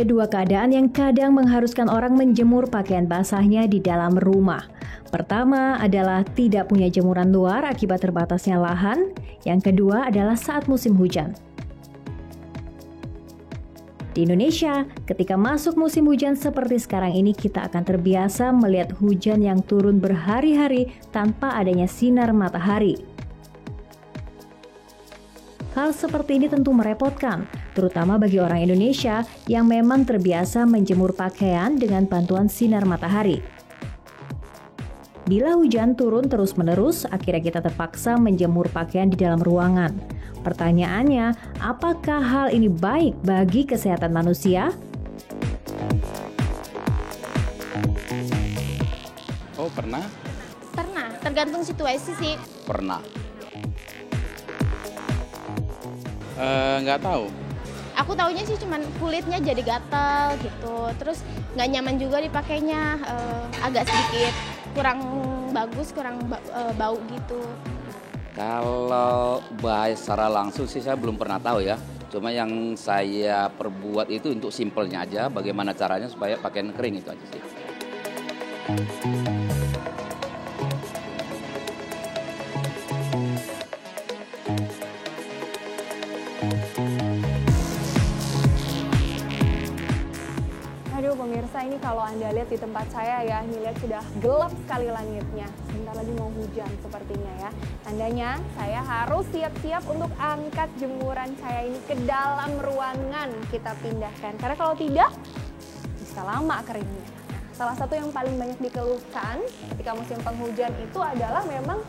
Ada dua keadaan yang kadang mengharuskan orang menjemur pakaian basahnya di dalam rumah. Pertama adalah tidak punya jemuran luar akibat terbatasnya lahan. Yang kedua adalah saat musim hujan. Di Indonesia, ketika masuk musim hujan seperti sekarang ini, kita akan terbiasa melihat hujan yang turun berhari-hari tanpa adanya sinar matahari. Hal seperti ini tentu merepotkan, terutama bagi orang Indonesia yang memang terbiasa menjemur pakaian dengan bantuan sinar matahari. Bila hujan turun terus-menerus, akhirnya kita terpaksa menjemur pakaian di dalam ruangan. Pertanyaannya, apakah hal ini baik bagi kesehatan manusia? Oh, pernah? Pernah, tergantung situasi sih. Pernah. Nggak tahu. Aku taunya sih cuman kulitnya jadi gatal gitu, terus nggak nyaman juga dipakainya, agak sedikit kurang bagus, kurang bau gitu. Kalau bahaya secara langsung sih saya belum pernah tahu ya. Cuma yang saya perbuat itu untuk simpelnya aja, bagaimana caranya supaya pakaian kering itu aja sih. Aduh pemirsa, ini kalau Anda lihat di tempat saya ya, ini lihat sudah gelap sekali langitnya. Sebentar lagi mau hujan sepertinya ya. Tandanya saya harus siap-siap untuk angkat jemuran saya ini ke dalam ruangan kita pindahkan. Karena kalau tidak, bisa lama keringnya. Salah satu yang paling banyak dikeluhkan ketika musim penghujan itu adalah memang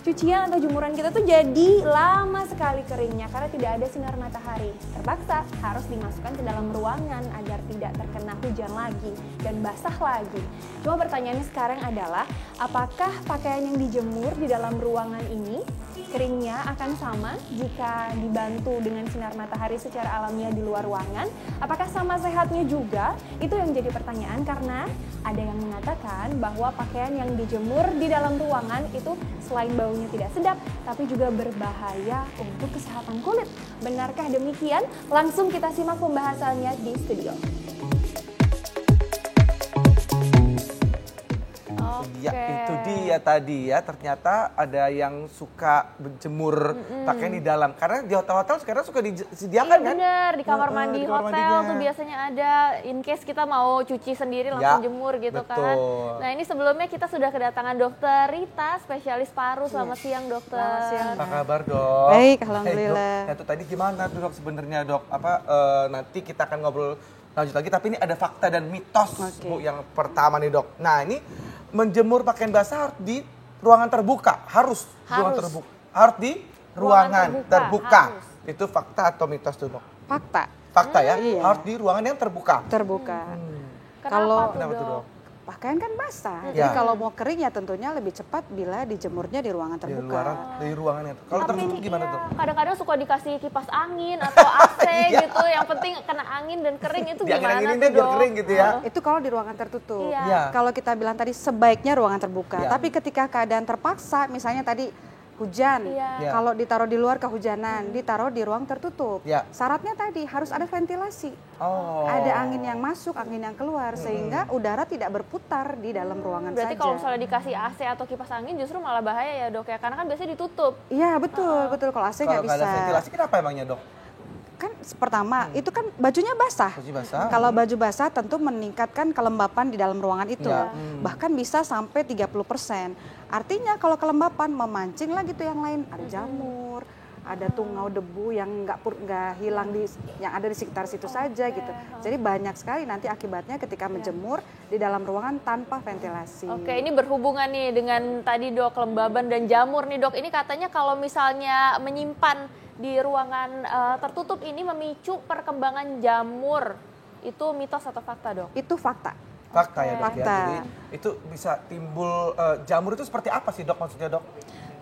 cucian atau jemuran kita tuh jadi lama sekali keringnya karena tidak ada sinar matahari. Terpaksa harus dimasukkan ke dalam ruangan agar tidak terkena hujan lagi dan basah lagi. Cuma pertanyaannya sekarang adalah, apakah pakaian yang dijemur di dalam ruangan ini keringnya akan sama jika dibantu dengan sinar matahari secara alamiah di luar ruangan? Apakah sama sehatnya juga? Itu yang jadi pertanyaan karena ada yang mengatakan bahwa pakaian yang dijemur di dalam ruangan itu selain baunya tidak sedap, tapi juga berbahaya untuk kesehatan kulit. Benarkah demikian? Langsung kita simak pembahasannya di studio. Ya, itu dia tadi ya, ternyata ada yang suka menjemur pakaian di dalam. Karena di hotel-hotel sekarang suka disediakan kan? Bener, di kamar mandi di kamar hotel mandinya. tuh biasanya ada, in case kita mau cuci sendiri langsung jemur gitu betul. kan. Nah ini sebelumnya kita sudah kedatangan dokter Rita, spesialis paru. Selamat siang dokter. Selamat siang. Apa kabar dok? Baik, alhamdulillah. Dok, itu tadi gimana tuh dok sebenarnya dok? Nanti kita akan ngobrol lanjut lagi, tapi ini ada fakta dan mitos Bu yang pertama nih dok. Nah ini menjemur pakaian basah harus di ruangan terbuka, harus. Ruangan terbuka, harus di ruangan terbuka. Harus. Itu fakta atau mitos tuh dok? Fakta. Fakta ya, Iya. harus di ruangan yang terbuka. Terbuka. Kenapa Kenapa tuh tuh dok? Pakaian kan basah. Ya. Jadi kalau mau kering ya tentunya lebih cepat bila dijemurnya di ruangan Di terbuka. di ruangan yang kalau tertutup gimana tuh? Kadang-kadang suka dikasih kipas angin atau AC Iya. gitu, yang penting kena angin dan kering itu Di gimana angin-anginin tuh deh biar dok? kering gitu ya. Itu kalau di ruangan tertutup. Iya. Iya. Kalau kita bilang tadi sebaiknya ruangan terbuka. Iya. Tapi ketika keadaan terpaksa, misalnya tadi hujan, Iya. kalau ditaruh di luar kehujanan, ditaruh di ruang tertutup. Iya. Syaratnya tadi harus ada ventilasi. Oh. Ada angin yang masuk, angin yang keluar, sehingga udara tidak berputar di dalam ruangan Berarti saja. kalau misalnya dikasih AC atau kipas angin justru malah bahaya ya dok ya, karena kan biasanya ditutup. Iya betul, betul. Kalau AC Kalau nggak nggak bisa. ada ventilasi kenapa emangnya dok? Kan pertama, itu kan bajunya basah. Baju basah. Kalau baju basah tentu meningkatkan kelembapan di dalam ruangan itu. Ya. Bahkan bisa sampai 30%. Artinya kalau kelembapan memancing lagi tuh yang lain. Ada jamur, ada tungau debu yang nggak hilang yang ada di sekitar situ saja gitu. Jadi banyak sekali nanti akibatnya ketika menjemur di dalam ruangan tanpa ventilasi. Oke, ini berhubungan nih dengan tadi dok, kelembaban dan jamur nih dok. Ini katanya kalau misalnya menyimpan di ruangan tertutup ini memicu perkembangan jamur. Itu mitos atau fakta dok? Itu fakta. Fakta ya dok ya. Fakta. Jadi itu bisa timbul jamur itu seperti apa sih dok maksudnya dok?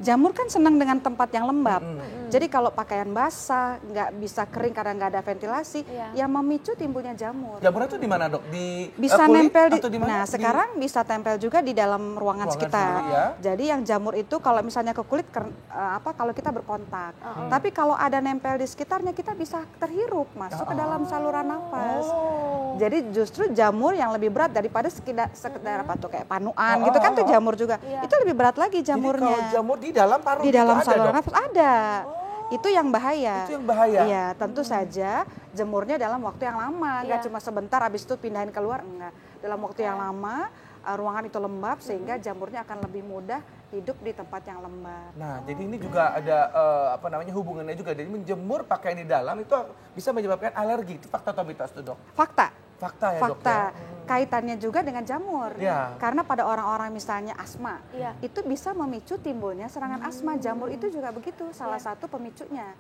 Jamur kan senang dengan tempat yang lembab. Jadi kalau pakaian basah, nggak bisa kering karena nggak ada ventilasi, yang memicu timbulnya jamur. Jamurnya tuh di mana dok? Di Bisa kulit nempel di, atau di mana? nah sekarang bisa tempel juga di dalam ruangan sekitar. sendiri, ya. Jadi yang jamur itu kalau misalnya ke kulit, kalau kita berkontak. Tapi kalau ada nempel di sekitarnya, kita bisa terhirup masuk ke dalam saluran nafas. Jadi justru jamur yang lebih berat daripada sekedar apa tuh kayak panuan gitu kan tuh jamur juga. Itu lebih berat lagi jamurnya. Jadi kalau jamur di dalam paru di dalam itu saluran ada, nafas ada. Itu yang bahaya. Itu yang bahaya. Iya, tentu saja jemurnya dalam waktu yang lama, nggak cuma sebentar habis itu pindahin keluar, enggak. Dalam waktu yang lama, ruangan itu lembab sehingga jamurnya akan lebih mudah hidup di tempat yang lembab. Nah, jadi ini juga ada hubungannya juga. Jadi menjemur pakaian di dalam itu bisa menyebabkan alergi. Itu fakta atau mitos tuh, Dok? Fakta. Fakta ya, Dok. Fakta. Ya? Kaitannya juga dengan jamur. Ya. Karena pada orang-orang misalnya asma, itu bisa memicu timbulnya serangan asma. Jamur itu juga begitu, salah satu pemicunya.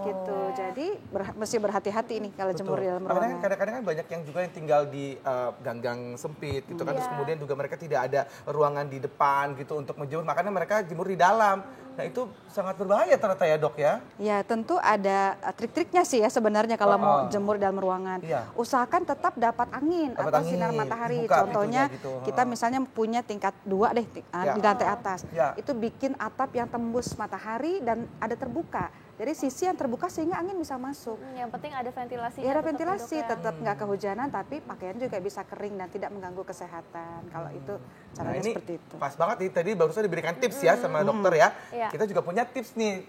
Gitu. Jadi mesti berhati-hati nih kalau jemur di dalam ruangan. Kadang-kadang kan banyak yang juga yang tinggal di gang-gang sempit gitu kan. Terus kemudian juga mereka tidak ada ruangan di depan gitu untuk menjemur. Makanya mereka jemur di dalam. Nah itu sangat berbahaya ternyata ya, Dok ya? Ya tentu ada trik-triknya sih ya sebenarnya kalau mau jemur dalam ruangan. Usahakan tetap dapat angin atau sinar matahari. Contohnya gitu. Kita misalnya punya tingkat 2 deh di lantai atas. Itu bikin atap yang tembus matahari dan ada terbuka. Jadi sisi yang terbuka sehingga angin bisa masuk. Yang penting ada ventilasi. Ya ada ventilasi, tetap nggak kehujanan tapi pakaian juga bisa kering dan tidak mengganggu kesehatan. Kalau itu caranya seperti itu. Pas banget nih, tadi barusan diberikan tips ya sama dokter ya. Kita juga punya tips nih,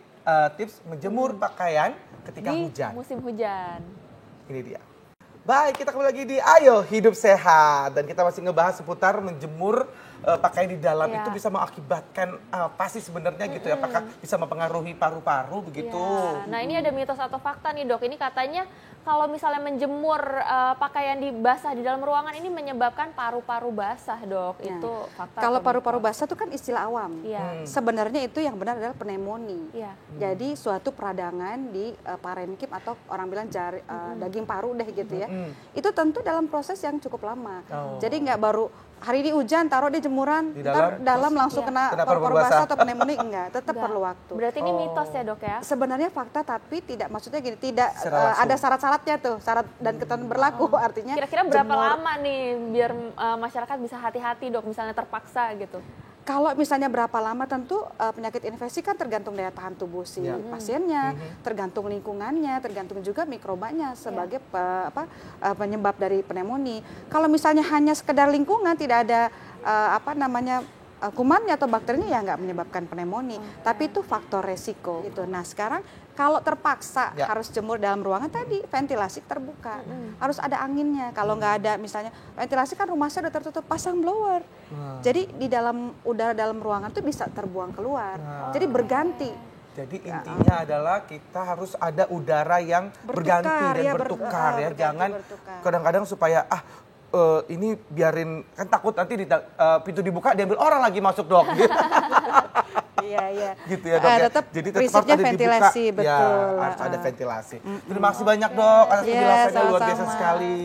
tips menjemur pakaian ketika hujan. Musim hujan. Ini dia. Baik, kita kembali lagi di Ayo Hidup Sehat. Dan kita masih ngebahas seputar menjemur pakaian di dalam itu bisa mengakibatkan apa sih sebenarnya gitu ya? Apakah bisa mempengaruhi paru-paru begitu? Nah ini ada mitos atau fakta nih dok, ini katanya kalau misalnya menjemur pakaian basah di dalam ruangan ini menyebabkan paru-paru basah dok, itu fakta? Kalau paru-paru basah itu kan istilah awam. Sebenarnya itu yang benar adalah pneumonia. Jadi suatu peradangan di parenkim atau orang bilang daging paru deh gitu ya. Itu tentu dalam proses yang cukup lama. Jadi nggak baru hari ini hujan taruh di jemuran, ntar dalam langsung kena paru-paru basah atau pneumonia, enggak, tetap perlu waktu. Berarti ini mitos ya dok ya? Sebenarnya fakta tapi tidak, maksudnya gini, tidak ada syarat-syaratnya tuh, syarat dan ketentuan berlaku artinya. Kira-kira berapa lama nih biar masyarakat bisa hati-hati dok misalnya terpaksa gitu? Kalau misalnya berapa lama tentu penyakit infeksi kan tergantung daya tahan tubuh si pasiennya, tergantung lingkungannya, tergantung juga mikrobanya sebagai penyebab dari pneumonia. Kalau misalnya hanya sekedar lingkungan tidak ada kumannya atau bakterinya ya nggak menyebabkan pneumonia, tapi itu faktor resiko gitu. Nah sekarang kalau terpaksa harus jemur dalam ruangan tadi ventilasi terbuka, harus ada anginnya. Kalau nggak ada misalnya ventilasi kan rumahnya udah tertutup, pasang blower. Jadi di dalam udara dalam ruangan tuh bisa terbuang keluar. Jadi berganti. Jadi intinya adalah kita harus ada udara yang berganti dan bertukar ya. Jangan kadang-kadang supaya ini biarin, kan takut nanti pintu dibuka diambil orang lagi masuk dok. Iya. Gitu ya dok ya. Jadi tetap harus ada ventilasi, dibuka. betul. Ya, harus ada ventilasi. Terima kasih banyak dok atas penjelasannya, luar biasa sekali.